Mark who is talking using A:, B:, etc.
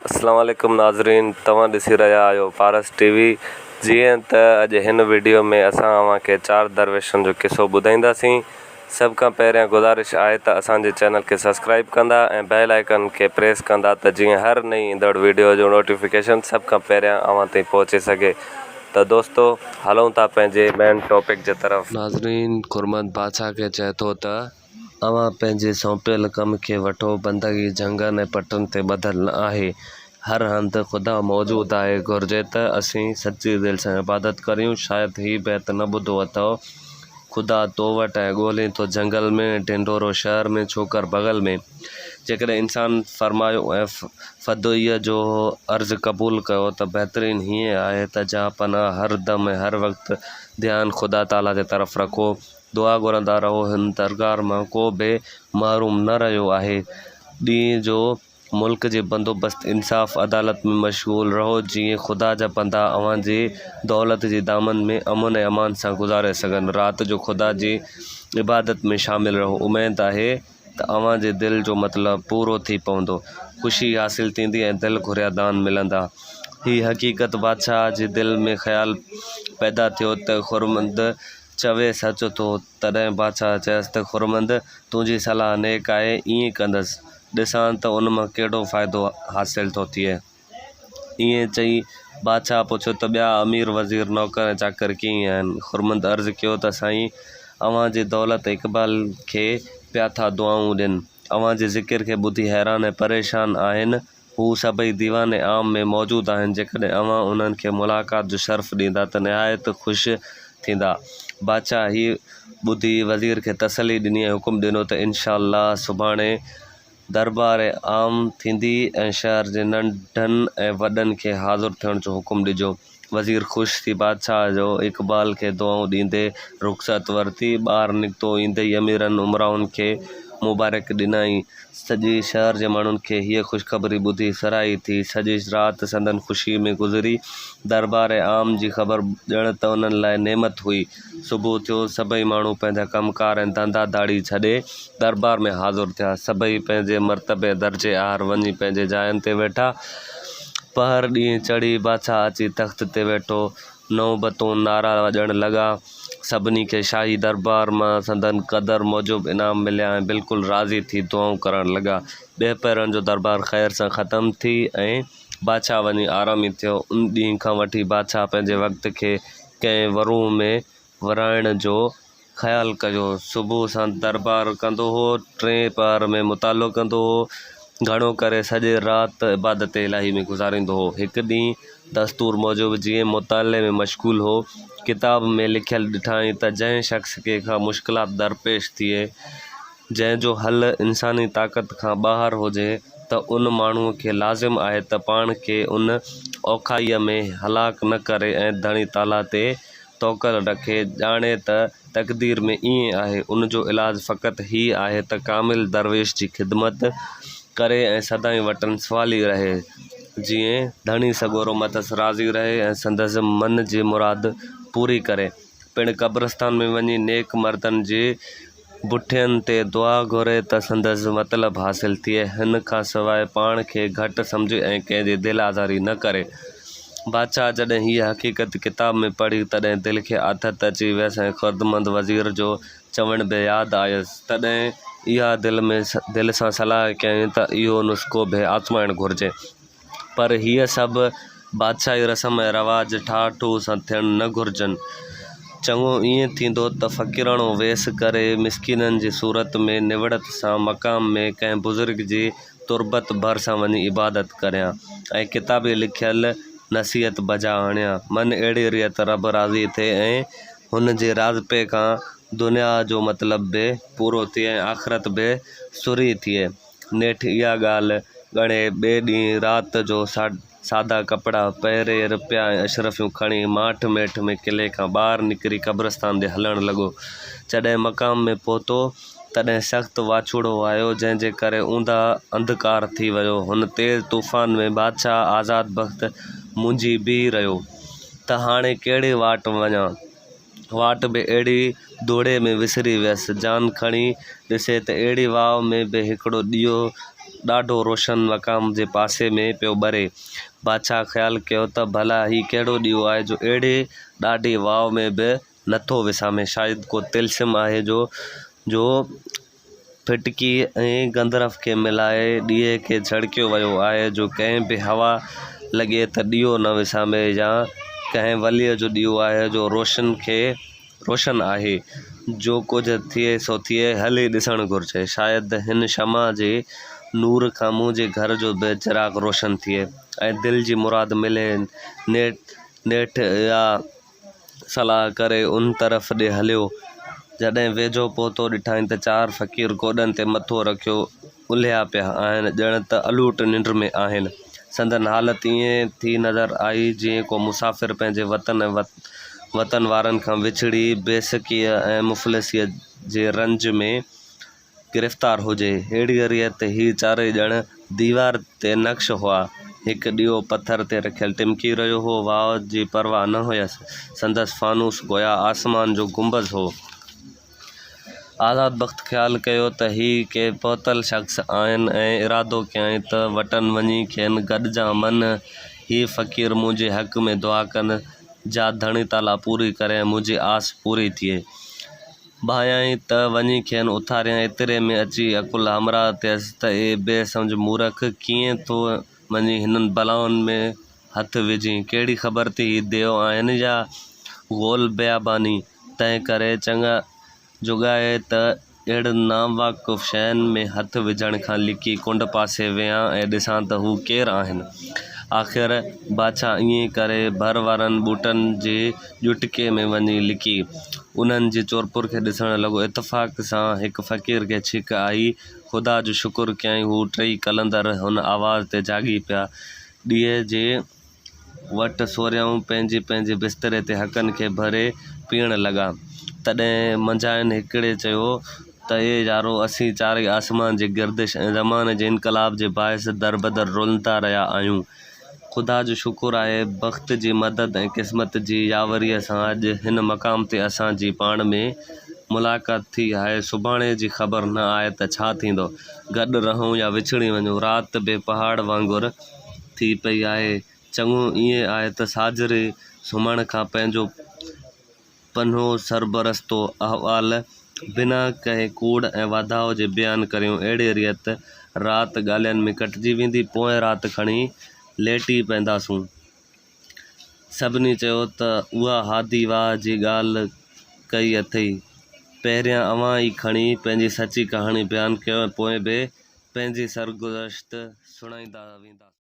A: अस्सलाम वालेकुम नाज़रीन, तव्हां ॾिसी रहिया आहियो पारस टीवी। जीअं त अॼु हिन वीडियो में असां तव्हांखे 4 दरवेशनि जो किस्सो ॿुधाईंदासीं। सभ खां पहिरियां गुज़ारिश आहे त असांजे चैनल खे सब्सक्राइब कंदा ऐं बेल आइकन खे प्रेस कंदा त जीअं हर नई ईंदड़ वीडियो जो नोटिफिकेशन सभ खां पहिरियां अव्हां ताईं पहुचे सघे। त दोस्तो हलूं था पंहिंजे मेन टॉपिक जे तरफ़। नाज़रीन, खुरमद बादशाह खे चए थो त अव्हां पंहिंजे सौंपियल कम खे वठो, बंदगी झंगनि ऐं पटनि ते ॿधल न आहे। हर हंधि ख़ुदा मौजूदु आहे। घुरिजे त असीं सची दिलि सां इबादत करियूं। शायदि हीउ बैत न ॿुधो अथव, ख़ुदा तो वटि ऐं ॻोल्हीं थो जंगल में, ढिंढोरो शहर में, छोकर बग़ल में। जेकॾहिं इंसान फरमायो ऐं फ़दोईअ जो अर्ज़ु क़बूल कयो त बहितरीन हीअं आहे त जा पनाह हर दम ऐं हर वक़्तु ध्यानु ख़ुदा ताला जे तरफ़ रखो। दुआ घुरंदा रहो, हिन दरगाह मां को बि महरूम न रहियो आहे। ॾींहं जो मुल्क जे बंदोबस्त इंसाफ़ अदालत में मशगूल रहो, जीअं ख़ुदा जा बंदा अव्हां जी दौलत जी दामन में अमन ऐं अमान सां गुज़ारे सघनि। राति जो ख़ुदा जी इबादत में शामिल रहो। उमेद आहे त अव्हां जे दिलि जो मतिलबु पूरो थी पवंदो, ख़ुशी हासिल थींदी ऐं दिलि घुरिया दान मिलंदा। हीअ हक़ीक़त बादशाह जे दिलि में ख़्यालु पैदा थियो त खुरमंद चवे सच थो। तॾहिं बादशाह चयसि त खुरमंद, तुंहिंजी सलाह नेक आहे, ईअं कंदसि। ॾिसां त उन मां कहिड़ो फ़ाइदो हासिल थो थिए। ईअं चई बादशाह पुछियो त ॿिया अमीर वज़ीर नौकर ऐं चाकर कीअं आहिनि। खुरमंद अर्ज़ु कयो त साईं, अव्हां जी दौलत इक़बाल खे पिया था दुआऊं ॾियनि, अव्हां जे ज़िकिर खे ॿुधी हैरान ऐं परेशान आहिनि। हू सभई दीवान आम में मौजूदु आहिनि। जेकॾहिं अव्हां उन्हनि खे मुलाक़ात जो शर्फ़ ॾींदा त निहायत ख़ुशि थींदा। बादशाह हीअ ॿुधी वज़ीर खे तसली ॾिनी ऐं हुकुम ॾिनो त इनशा अल्लाह सुभाणे दरबार आम थींदी ऐं शहर जे नंढनि ऐं वॾनि खे हाज़ुर थियण जो हुकुम ॾिजो। वज़ीर ख़ुशि थी बादशाह जो इक़बाल खे दुआऊं ॾींदे रुख़्सत वरिती। ॿाहिरि निकितो ईंदे ई अमीरनि उमराउनि खे मुबारक ॾिनई। सॼे शहर जे माण्हुनि खे हीअ ख़ुशख़बरी ॿुधी सराही थी। सॼी राति संदन ख़ुशी में गुज़री। दरबार आम जी ख़बर ॼण त उन्हनि लाइ नेमत हुई। सुबुह थियो, सभई माण्हू पंहिंजा कमकार ऐं धंधा धाड़ी छॾे दरबार में हाज़ुर थिया। सभई पंहिंजे मर्तबे दर्जे आर वञी पंहिंजे जायुनि ते वेठा। पहर ॾींहुं चढ़ी बादशाह अची तख़्त ते वेठो। नौबतूं नारा वॼण लॻा। सभिनी खे शाही दरबार मां संदन क़दर मूजिबि इनाम मिलिया ऐं बिल्कुलु राज़ी थी दुआऊं करण लॻा। ॿिए पहिरनि जो दरबार ख़ैर सां ख़तमु थी ऐं बादशाह वञी आरामी थियो। उन ॾींहं खां वठी बादशाह पंहिंजे वक़्त खे कंहिं वरूह में विराइण जो ख़्यालु कयो। सुबुह सां दरबार कंदो हो, 3 पहर में मुतालो कंदो हो, घणो करे सॼे राति इबादत इलाही में गुज़ारींदो हो। हिकु ॾींहुं दस्तूर मूजिबि जीअं मुताले में मशगूल हो, किताब में लिखियलु ॾिठाई त जंहिं शख़्स खे का मुश्किलात दरपेश थिए, जंहिंजो हल इंसानी ताक़त खां ॿाहिरि हुजे, त उन माण्हूअ खे लाज़िम आहे त पाण खे उन औखाईअ में हलाक न करे ऐं धणी ताला ते तवक्कुल रखे। ॼाणे त तक़दीर में ईअं आहे। उन जो इलाजु फ़क़ति हीअ आहे त कामिल दरवेश जी ख़िदमत करे ऐं सदाईं वटनि सवाली रहे, जीअं धणी सॻोरो मथसि राज़ी रहे ऐं संदसि मन जी मुराद पूरी करे। पिणु क़ब्रस्तान में वञी नेक मर्दनि जे बुठियनि ते दुआ घुरे त संदसि मतिलबु हासिल थिए। हिन खां सवाइ पाण खे घटि सम्झे ऐं कंहिंजी दिलि आज़ारी न करे। बादशाह जॾहिं हीअ हक़ीक़त किताब में पढ़ी, तॾहिं दिलि खे आथत अची वियसि ऐं ख़ुर्दमंद वज़ीर जो चवण बि यादि आयसि। तॾहिं इहा दिलि सां सलाह कयईं त इहो नुस्ख़ो बि आज़माइणु घुरिजे। पर हीअ सभु बादशाही रस्म ऐं रवाज ठाह ठूह सां थियणु न घुरिजनि। चङो ईअं थींदो त फ़क़ीराणो वेस करे मिसकीननि जी सूरत में निवड़त सां मक़ाम में कंहिं बुज़ुर्ग जी तुरबत भरिसां वञी इबादत करियां ऐं किताबी लिखियल नसीहत बजा आणियां। मन अहिड़ी रियत रब राज़ी थिए ऐं हुन जे राज़पे खां दुनिया जो मतिलबु बि पूरो थिए ऐं आख़िरत बि सुरी थिए। नेठि इहा ॻाल्हि ॻणे ॿिए ॾींहुं राति जो सादा कपिड़ा पहिरे, रुपया ऐं अशरफियूं खणी माठ मेठ में किले खां ॿाहिरि निकिरी क़ब्रस्तान ॾे हलणु लॻो। जॾहिं मक़ाम में पहुतो, तॾहिं सख़्तु वाछूड़ो आयो, जंहिंजे करे ऊंधा अंधकार थी वियो। हुन तेज़ तूफ़ान में बादशाह आज़ाद बख़्त मुंझी बीह रहियो त हाणे कहिड़ी वाट वञां। वाट बि अहिड़ी दोड़े में विसरी वियसि। जान खणी ॾिसे त अहिड़ी वाव में बि हिकिड़ो ॾीओ ॾाढो रोशन मक़ाम जे पासे में पियो ॿरे। बादशाह ख़्यालु कयो त भला ही कहिड़ो ॾीओ आहे जो अहिड़े ॾाढी वाव में बि नथो विसामे। शायदि को तिल्स्म आहे जो फिटकी ऐं गंदरफ खे मिलाए ॾीए खे झड़कियो वियो आहे, जो कंहिं बि हवा लॻे त ॾीओ न विसामे, या कंहिं वलीअ जो ॾीओ आहे जो रोशन आहे। जो कुझु थिए सो थिए, हली ॾिसणु घुरिजे। शायदि हिन शमा जे नूर खां मुंहिंजे घर जो बि चिराग रोशन थिए ऐं दिलि जी मुराद मिले। नेठि इहा सलाह करे उन तरफ़ ॾे हलियो। जॾहिं वेझो पहुतो ॾिठाई त 4 फ़क़ीर गोॾनि ते मथो रखियो उलिया पिया आहिनि, ॼण त अलूट निंड में आहिनि। संदन हालत ईअं थी नज़र आई जीअं को मुसाफ़िर पंहिंजे वतन वारनि खां विछड़ी बेसकीअ ऐं मुफ़लिसीअ जे रंज में गिरफ़्तार हुजे। अहिड़ीअ त ही चारई ॼण दीवार ते नक्श हुआ। हिकु ॾीओ पथर ते रखियल टिमकी रहियो हो। वाव जी परवाह न हुयसि। संदसि फ़ानूस गोया आसमान जो गुंबज़ हो। आज़ाद बख़्त ख़्यालु कयो त ही के पहुतल शख़्स आहिनि ऐं इरादो कयईं त वटनि वञी खेनि गॾिजां। मन ही फ़क़ीर मुंहिंजे हक़ में दुआ कनि, जा धणी ताला पूरी करे ऐं मुंहिंजी आस पूरी थिए। भायई त वञी खेनि उथारियां। एतिरे में अची अकुल हमरा थियसि त ए बेसम्झ मूरख कीअं थो वञी हिननि बलाउनि में हथु विझी। कहिड़ी ख़बर थी ही देव आहिनि या ग़ौल बियाबानी। तंहिं करे चङा जुॻाए त अहिड़नि नावाक़ुफ़ शयुनि में हथु विझण खां लिकी कुंड पासे वियां ऐं ॾिसां त हू केरु आहिनि। आख़िर बादशाह ईअं करे भर वारनि ॿूटनि जे ॼुटके में वञी लिकी उन्हनि जी चोरपुर खे ॾिसणु लॻो। इतफ़ाक़ सां हिकु फ़क़ीर खे छिक आई। ख़ुदा जो शुकुर कयईं। हू टई कलंदर हुन आवाज़ ते जाॻी पिया। ॾीए जे वटि सोरियाऊं पंहिंजे पंहिंजे बिस्तरे ते हक़नि खे भरे पीअण लॻा। तॾहिं मंझाइनि हिकिड़े चयो त ए यारो, असीं चारई आसमान जी गर्दिश ऐं ज़माने जे इनक़लाब जे बाहिस दर बदर रुलंदा रहिया आहियूं। ख़ुदा जो शुकुर आहे, बख़्त जी मदद ऐं क़िस्मत जी यावरीअ सां अॼु हिन मक़ाम ते असांजी पाण में मुलाक़ात थी आहे। सुभाणे जी ख़बर न आहे त छा थींदो। गॾु रहूं या विछड़ी वञूं। राति बि पहाड़ वांगुरु थी पई आहे। चङो ईअं आहे त साजिरे सुम्हण खां पंहिंजो पन्हो सरबरस्तो अहवाल बिना कंहिं कूड़ ऐं वाधाउ जे बयानु करियूं। अहिड़े त राति ॻाल्हियुनि में कटिजी वेंदी, पोइ राति खणी लेटी पवंदासूं। सभिनी चयो त उहा हादी वाह जी ॻाल्हि कई अथई। पहिरियां अव्हां ई खणी पंहिंजी सची कहाणी बयानु कयो, पोइ बि पंहिंजी सरगुज़श्त सुणाईंदा वेंदा।